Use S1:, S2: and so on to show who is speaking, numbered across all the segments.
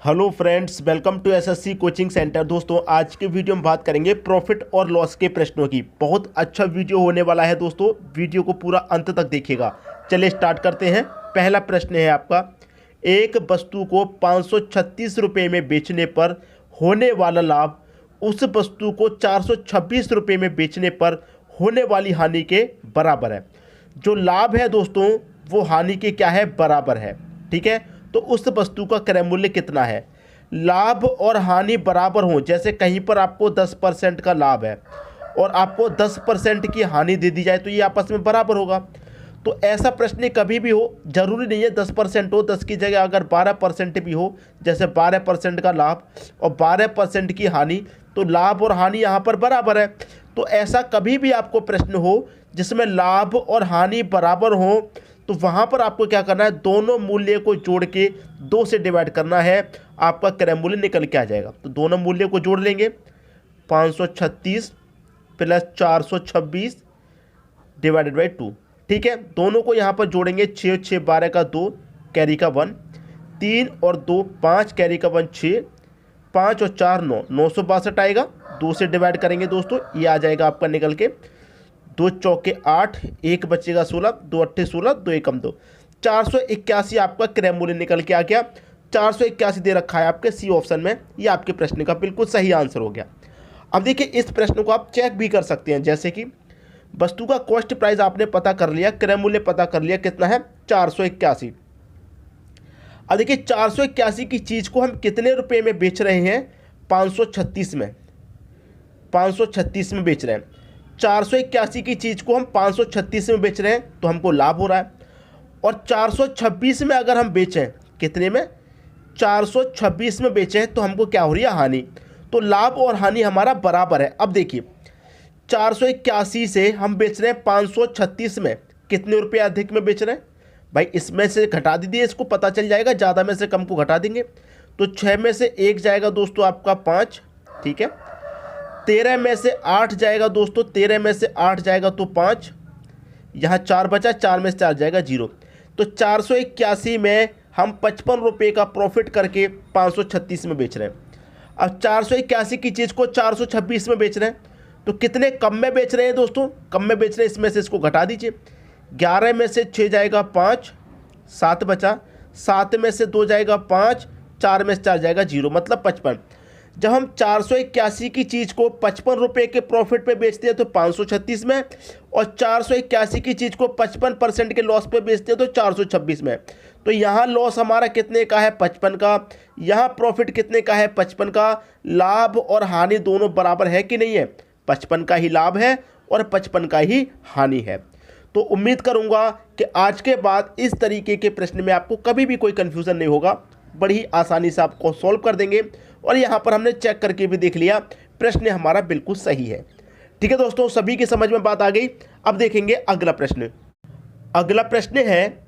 S1: Hello friends, welcome to SSC coaching centre. दोस्तों, आज के वीडियो में बात करेंगे प्रॉफिट और लॉस के प्रश्नों की। बहुत अच्छा वीडियो होने वाला है दोस्तों, वीडियो को पूरा अंत तक देखिएगा। चलिए स्टार्ट करते हैं। पहला प्रश्न है आपका, एक वस्तु को 536 रुपये में बेचने पर होने वाला लाभ उस वस्तु को 426 रुपये में बेचने पर होने वाली हानि के बराबर है। जो लाभ है दोस्तों वो हानि के क्या है, बराबर है। ठीक है, तो उस वस्तु का क्रय मूल्य कितना है। लाभ और हानि बराबर हो, जैसे कहीं पर आपको 10% का लाभ है और आपको 10% की हानि दे दी जाए तो ये आपस में बराबर होगा। तो ऐसा प्रश्न कभी भी हो, जरूरी नहीं है 10% हो, 10 की जगह अगर 12% भी हो, जैसे 12% का लाभ और 12% की हानि, तो लाभ और हानि यहाँ पर बराबर है। तो ऐसा कभी भी आपको प्रश्न हो जिसमें लाभ और हानि बराबर हो, तो वहाँ पर आपको क्या करना है, दोनों मूल्य को जोड़ के 2 से डिवाइड करना है, आपका क्रय मूल्य निकल के आ जाएगा। तो दोनों मूल्य को जोड़ लेंगे, 536 प्लस 426 डिवाइडेड बाई 2। ठीक है, दोनों को यहाँ पर जोड़ेंगे, 6 6 12 का 2, कैरी का 1, 3 और 2 5, कैरी का 1 6, 5 और 4 9, 962 आएगा। 2 से डिवाइड करेंगे दोस्तों, ये आ जाएगा आपका निकल के 2 चौके 8, 1 बचेगा 16, 2 अट्ठे 16, 2 एकम 2, 481 आपका क्रय मूल्य निकल के आ गया। 481 दे रखा है आपके सी ऑप्शन में, ये आपके प्रश्न का बिल्कुल सही आंसर हो गया। अब देखिए, इस प्रश्न को आप चेक भी कर सकते हैं, जैसे कि वस्तु का कॉस्ट प्राइस आपने पता कर लिया, क्रय मूल्य पता कर लिया, कितना है 481। अब देखिए 481 की चीज़ को हम कितने रुपए में बेच रहे हैं, 536 में, 536 में बेच रहे हैं। 481 की चीज़ को हम 536 में बेच रहे हैं तो हमको लाभ हो रहा है, और 426 में अगर हम बेचें, कितने में, 426 में बेचें तो हमको क्या हो रही है, हानि। तो लाभ और हानि हमारा बराबर है। अब देखिए 481 से हम बेच रहे हैं 536 में, कितने रुपये अधिक में बेच रहे हैं भाई, इसमें से घटा दीजिए, इसको पता चल जाएगा, ज़्यादा में से कम को घटा देंगे तो 6 में से 1 जाएगा दोस्तों आपका 5, ठीक है। 13 में से 8 जाएगा दोस्तों, 13 में से 8 जाएगा तो 5, यहाँ 4 बचा, 4 में से 4 जाएगा 0। तो 481 में हम 55 रुपये का प्रॉफिट करके 536 में बेच रहे हैं। अब 481 की चीज़ को 426 में बेच रहे हैं तो कितने कम में बेच रहे हैं दोस्तों, कम में बेच रहे हैं, इसमें से इसको घटा दीजिए। 11 में से 6 जाएगा 5, 7 बचा, 7 में से 2 जाएगा 5, 4 में से 4 जाएगा 0, मतलब 55। जब हम 481 की चीज़ को 55 रुपये के प्रॉफिट पे बेचते हैं तो 536 में, और 481 की चीज़ को 55% के लॉस पे बेचते हैं तो 426 में। तो यहाँ लॉस हमारा कितने का है, 55 का, यहाँ प्रॉफिट कितने का है, 55 का। लाभ और हानि दोनों बराबर है कि नहीं है, 55 का ही लाभ है और 55 का ही हानि है। तो उम्मीद करूँगा कि आज के बाद इस तरीके के प्रश्न में आपको कभी भी कोई कन्फ्यूज़न नहीं होगा, बड़ी आसानी से आपको सॉल्व कर देंगे। और यहाँ पर हमने चेक करके भी देख लिया, प्रश्न हमारा बिल्कुल सही है। ठीक है दोस्तों, सभी की समझ में बात आ गई। अब देखेंगे अगला प्रश्न। अगला प्रश्न है,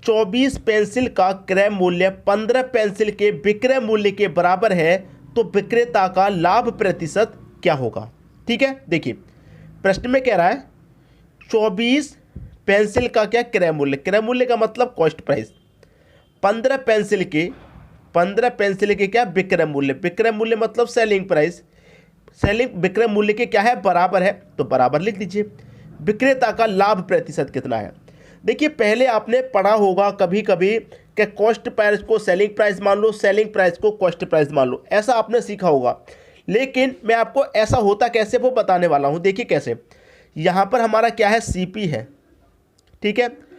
S1: 24 पेंसिल का क्रय मूल्य 15 पेंसिल के विक्रय मूल्य के बराबर है, तो विक्रेता का लाभ प्रतिशत क्या होगा। ठीक है, देखिए प्रश्न में कह रहा है 24 पेंसिल का क्या क्रय मूल्य, क्रय मूल्य का मतलब कॉस्ट प्राइस, 15 पेंसिल के क्या विक्रय मूल्य, विक्रय मूल्य मतलब सेलिंग प्राइस, सेलिंग विक्रय मूल्य के क्या है, बराबर है, तो बराबर लिख दीजिए। विक्रेता का लाभ प्रतिशत कितना है। देखिए पहले आपने पढ़ा होगा कभी कभी कि कॉस्ट प्राइस को सेलिंग प्राइस मान लो, सेलिंग प्राइस को कॉस्ट प्राइस मान लो, ऐसा आपने सीखा होगा। लेकिन मैं आपको ऐसा होता कैसे वो बताने वाला हूँ। देखिए कैसे, यहाँ पर हमारा क्या है, सीपी है, ठीक है।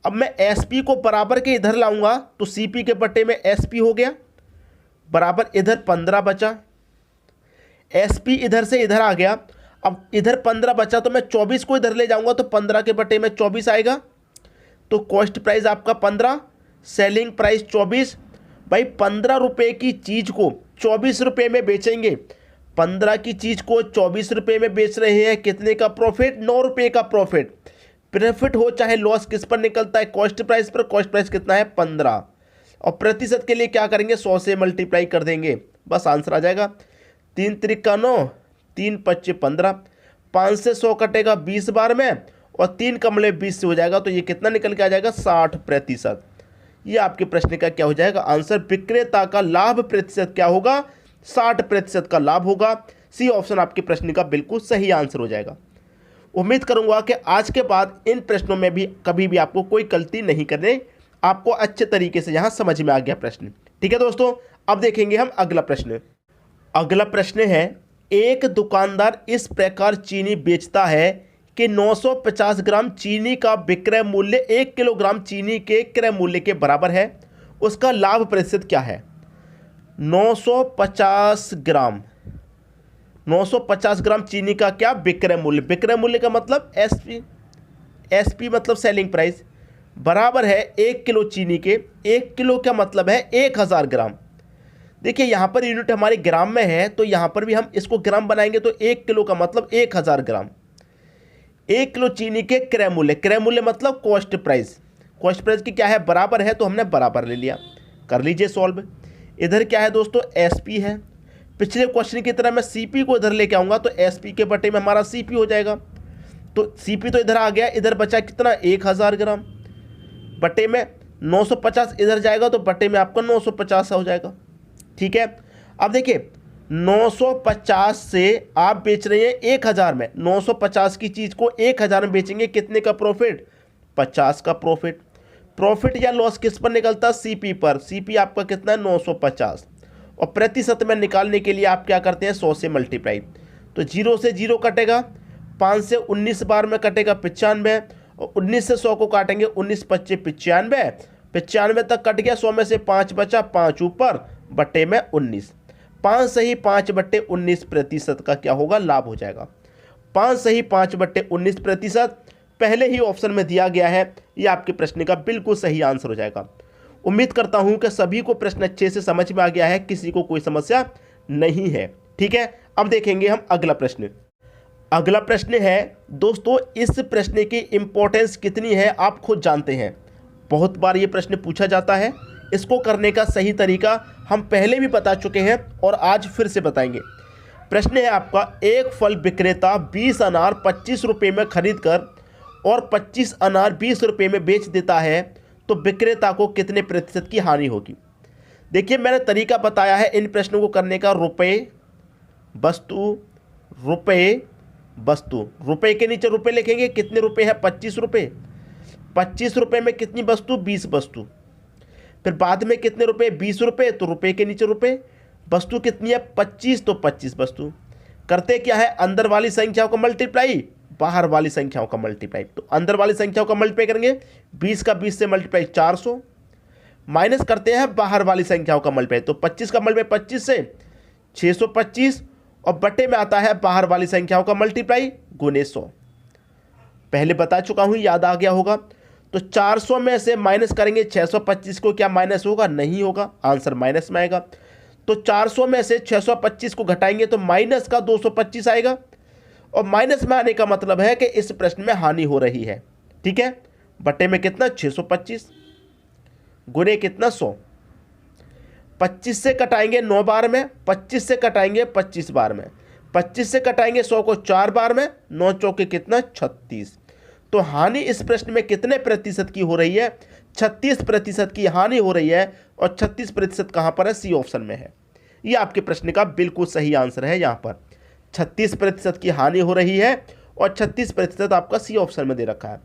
S1: अब मैं एसपी को बराबर के इधर लाऊंगा तो सीपी के बट्टे में एसपी हो गया, बराबर इधर 15 बचा, एसपी इधर से इधर आ गया। अब इधर 15 बचा तो मैं 24 को इधर ले जाऊंगा तो 15 के बट्टे में 24 आएगा, तो कॉस्ट प्राइस आपका 15, सेलिंग प्राइस 24। भाई 15 रुपये की चीज़ को 24 रुपये में बेचेंगे, 15 की चीज़ को 24 रुपये में बेच रहे हैं, कितने का प्रॉफिट, 9 रुपये का प्रॉफिट। प्रॉफिट हो चाहे लॉस, किस पर निकलता है, कॉस्ट प्राइस पर। कॉस्ट प्राइस कितना है, 15, और प्रतिशत के लिए क्या करेंगे, 100 से मल्टीप्लाई कर देंगे, बस आंसर आ जाएगा। 3 त्रिका 9, 3 पच्चे 15, 5 से 100 कटेगा 20 बार में, और 3 कमले 20 से हो जाएगा, तो ये कितना निकल के आ जाएगा, 60%। ये आपके प्रश्न का क्या हो जाएगा आंसर। विक्रेता का लाभ प्रतिशत क्या होगा, 60% का लाभ होगा। सी ऑप्शन आपके प्रश्न का बिल्कुल सही आंसर हो जाएगा। उम्मीद करूंगा कि आज के बाद इन प्रश्नों में भी कभी भी आपको कोई गलती नहीं करनी, आपको अच्छे तरीके से यहाँ समझ में आ गया प्रश्न। ठीक है दोस्तों, अब देखेंगे हम अगला प्रश्न। अगला प्रश्न है, एक दुकानदार इस प्रकार चीनी बेचता है कि 950 ग्राम चीनी का विक्रय मूल्य 1 किलोग्राम चीनी के क्रय मूल्य के बराबर है, उसका लाभ प्रतिशत क्या है। 950 ग्राम चीनी का क्या विक्रय मूल्य, विक्रय मूल्य का मतलब एसपी मतलब सेलिंग प्राइस, बराबर है 1 किलो चीनी के। 1 किलो का मतलब है 1000 ग्राम। देखिए यहाँ पर यूनिट हमारे ग्राम में है, तो यहाँ पर भी हम इसको ग्राम बनाएंगे तो 1 किलो का मतलब 1000 ग्राम। 1 किलो चीनी के क्रय मूल्य मतलब कॉस्ट प्राइस की क्या है, बराबर है, तो हमने बराबर ले लिया। कर लीजिए सॉल्व। इधर क्या है दोस्तों, एसपी है। पिछले क्वेश्चन की तरह मैं सीपी को इधर लेके आऊँगा तो एसपी के बटे में हमारा सीपी हो जाएगा। तो सीपी तो इधर आ गया, इधर बचा कितना 1000 ग्राम, बटे में 950 इधर जाएगा तो बटे में आपका 950 हो जाएगा। ठीक है, अब देखिए 950 से आप बेच रहे हैं 1000 में, 950 की चीज़ को 1000 में बेचेंगे, कितने का प्रॉफिट, 50 का प्रॉफिट या लॉस किस पर निकलता, सीपी पर। सीपी आपका कितना है 950, और प्रतिशत में निकालने के लिए आप क्या करते हैं 100 से मल्टीप्लाई। तो 0 से 0 कटेगा, 5 से 19 बार में कटेगा 95, और 19 से 100 को काटेंगे 19 25 95 तक कट गया। 100 में से 5 बचा, 5 ऊपर बटे में 19, 5 सही 5 बटे 19 प्रतिशत का क्या होगा, लाभ हो जाएगा। 5 सही 5 बटे 19 प्रतिशत पहले ही ऑप्शन में दिया गया है, ये आपके प्रश्न का बिल्कुल सही आंसर हो जाएगा। उम्मीद करता हूं कि सभी को प्रश्न अच्छे से समझ में आ गया है, किसी को कोई समस्या नहीं है। ठीक है, अब देखेंगे हम अगला प्रश्न। अगला प्रश्न है दोस्तों, इस प्रश्न की इंपॉर्टेंस कितनी है आप खुद जानते हैं। बहुत बार ये प्रश्न पूछा जाता है, इसको करने का सही तरीका हम पहले भी बता चुके हैं और आज फिर से बताएंगे। प्रश्न है आपका, एक फल विक्रेता 20 अनार 25 रुपये में खरीद कर और 25 अनार 20 रुपये में बेच देता है, तो विक्रेता को कितने प्रतिशत की हानि होगी। देखिए मैंने तरीका बताया है इन प्रश्नों को करने का, रुपये वस्तु, रुपये के नीचे रुपये लिखेंगे, कितने रुपये है 25 रुपये, 25 रुपये में कितनी वस्तु, 20 वस्तु। फिर बाद में कितने रुपए, 20 रुपये, तो रुपये के नीचे रुपये, वस्तु कितनी है 25, तो 25 वस्तु। करते क्या है, अंदर वाली संख्याओं का मल्टीप्लाई, बाहर वाली संख्याओं का मल्टीप्लाई। तो अंदर वाली संख्याओं का मल्टीप्लाई करेंगे, 20 का 20 से मल्टीप्लाई 400, माइनस करते हैं बाहर वाली संख्याओं का मल्टीप्लाई। तो 25 का मल्टीप्लाई 25 से 625, और बटे में आता है बाहर वाली संख्याओं का मल्टीप्लाई गुने 100। पहले बता चुका हूं, याद आ गया होगा। तो 400 में से माइनस करेंगे 625 को, क्या माइनस होगा, नहीं होगा, आंसर माइनस में आएगा। तो 400 में से 625 को घटाएंगे तो माइनस का 225 आएगा, और माइनस में आने का मतलब है कि इस प्रश्न में हानि हो रही है। ठीक है, बटे में कितना 625 गुने कितना 100, 25 से कटाएंगे 9 बार में, 25 से कटाएंगे 25 बार में, 25 से कटाएंगे 100 को 4 बार में, 9 चौके कितना 36। तो हानि इस प्रश्न में कितने प्रतिशत की हो रही है, 36% की हानि हो रही है, और 36% कहाँ पर है, सी ऑप्शन में है। ये आपके प्रश्न का बिल्कुल सही आंसर है। यहाँ पर 36% की हानि हो रही है और 36% आपका सी ऑप्शन में दे रखा है।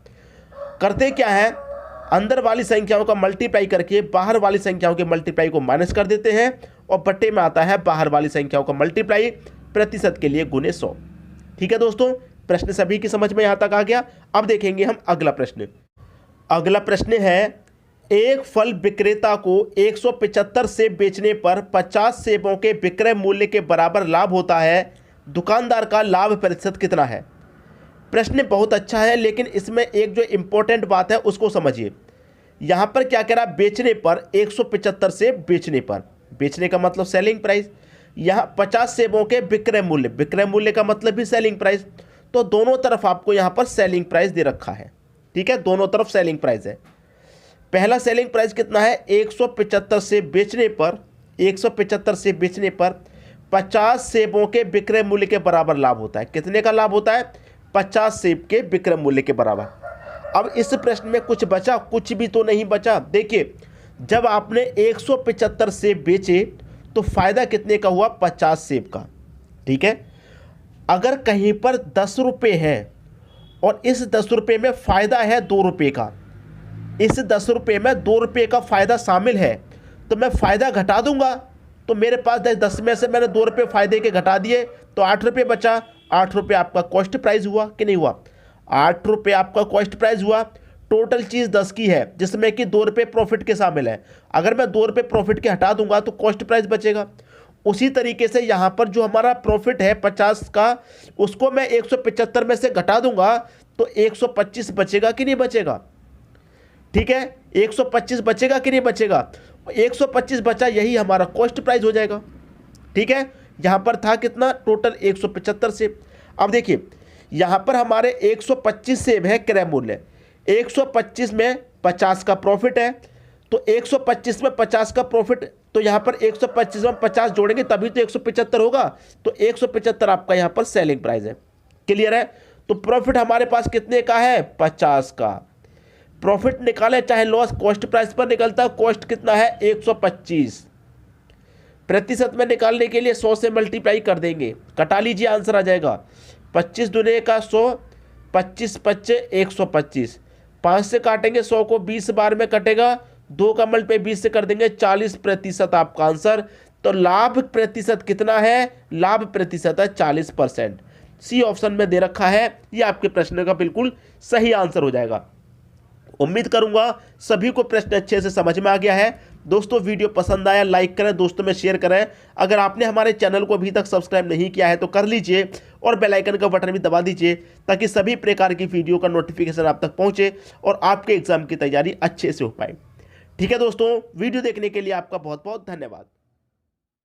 S1: करते क्या है, अंदर वाली संख्याओं का मल्टीप्लाई करके बाहर वाली संख्याओं के मल्टीप्लाई को माइनस कर देते हैं, और बट्टे में आता है बाहर वाली संख्याओं का मल्टीप्लाई प्रतिशत के लिए गुने 100। ठीक है दोस्तों, प्रश्न सभी की समझ में यहाँ तक आ गया। अब देखेंगे हम अगला प्रश्न। अगला प्रश्न है, एक फल विक्रेता को 175 सेब बेचने पर 50 सेबों के विक्रय मूल्य के बराबर लाभ होता है, दुकानदार का लाभ प्रतिशत कितना है। प्रश्न बहुत अच्छा है, लेकिन इसमें एक जो इम्पोर्टेंट बात है उसको समझिए। यहाँ पर क्या कह रहा है, बेचने पर 175 सेब बेचने पर, बेचने का मतलब सेलिंग प्राइस, यहाँ 50 सेबों के विक्रय मूल्य का मतलब भी सेलिंग प्राइस। तो दोनों तरफ आपको यहाँ पर सेलिंग प्राइस दे रखा है। ठीक है, दोनों तरफ सेलिंग प्राइस है। पहला सेलिंग प्राइस कितना है, 175 सेब बेचने पर, 175 सेब बेचने पर 50 सेबों के विक्रय मूल्य के बराबर लाभ होता है। कितने का लाभ होता है, 50 सेब के विक्रय मूल्य के बराबर। अब इस प्रश्न में कुछ बचा, कुछ भी तो नहीं बचा। देखिए जब आपने 175 सेब बेचे तो फ़ायदा कितने का हुआ? 50 सेब का। ठीक है, अगर कहीं पर 10 रुपये है और इस 10 रुपये में फ़ायदा है 2 रुपये का, इस 10 रुपये में 2 रुपये का फ़ायदा शामिल है, तो मैं फ़ायदा घटा दूंगा। तो मेरे पास 10 में से मैंने 2 रुपये फ़ायदे के घटा दिए तो 8 रुपये बचा। 8 रुपये आपका कॉस्ट प्राइस हुआ कि नहीं हुआ? 8 रुपये आपका कॉस्ट प्राइस हुआ। टोटल चीज़ 10 की है जिसमें कि 2 रुपये प्रॉफिट के शामिल है। अगर मैं 2 रुपये प्रॉफिट के हटा दूंगा तो कॉस्ट प्राइस बचेगा। उसी तरीके से यहाँ पर जो हमारा प्रॉफिट है 50 का, उसको मैं 175 में से घटा दूंगा तो 125 बचेगा कि नहीं बचेगा? ठीक है, 125 बचेगा कि नहीं बचेगा? 125 बचा, यही हमारा कॉस्ट प्राइस हो जाएगा। ठीक है, यहाँ पर था कितना? टोटल 175 सेब। अब देखिए यहाँ पर हमारे 125 सेब है क्रय मूल्य, 125 में 50 का प्रॉफिट है, तो 125 में 50 का प्रॉफिट, तो यहाँ पर 125 में 50 जोड़ेंगे तभी तो 175 होगा। तो 175 आपका यहाँ पर सेलिंग प्राइस है। क्लियर है? तो प्रॉफिट हमारे पास कितने का है? 50 का। प्रॉफिट निकाले चाहे लॉस, कॉस्ट प्राइस पर निकलता है। कॉस्ट कितना है? 125। प्रतिशत में निकालने के लिए 100 से मल्टीप्लाई कर देंगे, कटा लीजिए, आंसर आ जाएगा 25 दूने का 100, 25 पच्चे 125। 5 से काटेंगे 100 को, 20 बार में कटेगा, 2 का मल्टीप्लाई 20 से कर देंगे, 40% आपका आंसर। तो लाभ प्रतिशत कितना है? लाभ प्रतिशत है 40%। सी ऑप्शन में दे रखा है, ये आपके प्रश्न का बिल्कुल सही आंसर हो जाएगा। उम्मीद करूंगा सभी को प्रश्न अच्छे से समझ में आ गया है। दोस्तों वीडियो पसंद आया लाइक करें, दोस्तों में शेयर करें। अगर आपने हमारे चैनल को अभी तक सब्सक्राइब नहीं किया है तो कर लीजिए और बेल आइकन का बटन भी दबा दीजिए ताकि सभी प्रकार की वीडियो का नोटिफिकेशन आप तक पहुंचे और आपके एग्जाम की तैयारी अच्छे से हो पाए। ठीक है दोस्तों, वीडियो देखने के लिए आपका बहुत बहुत धन्यवाद।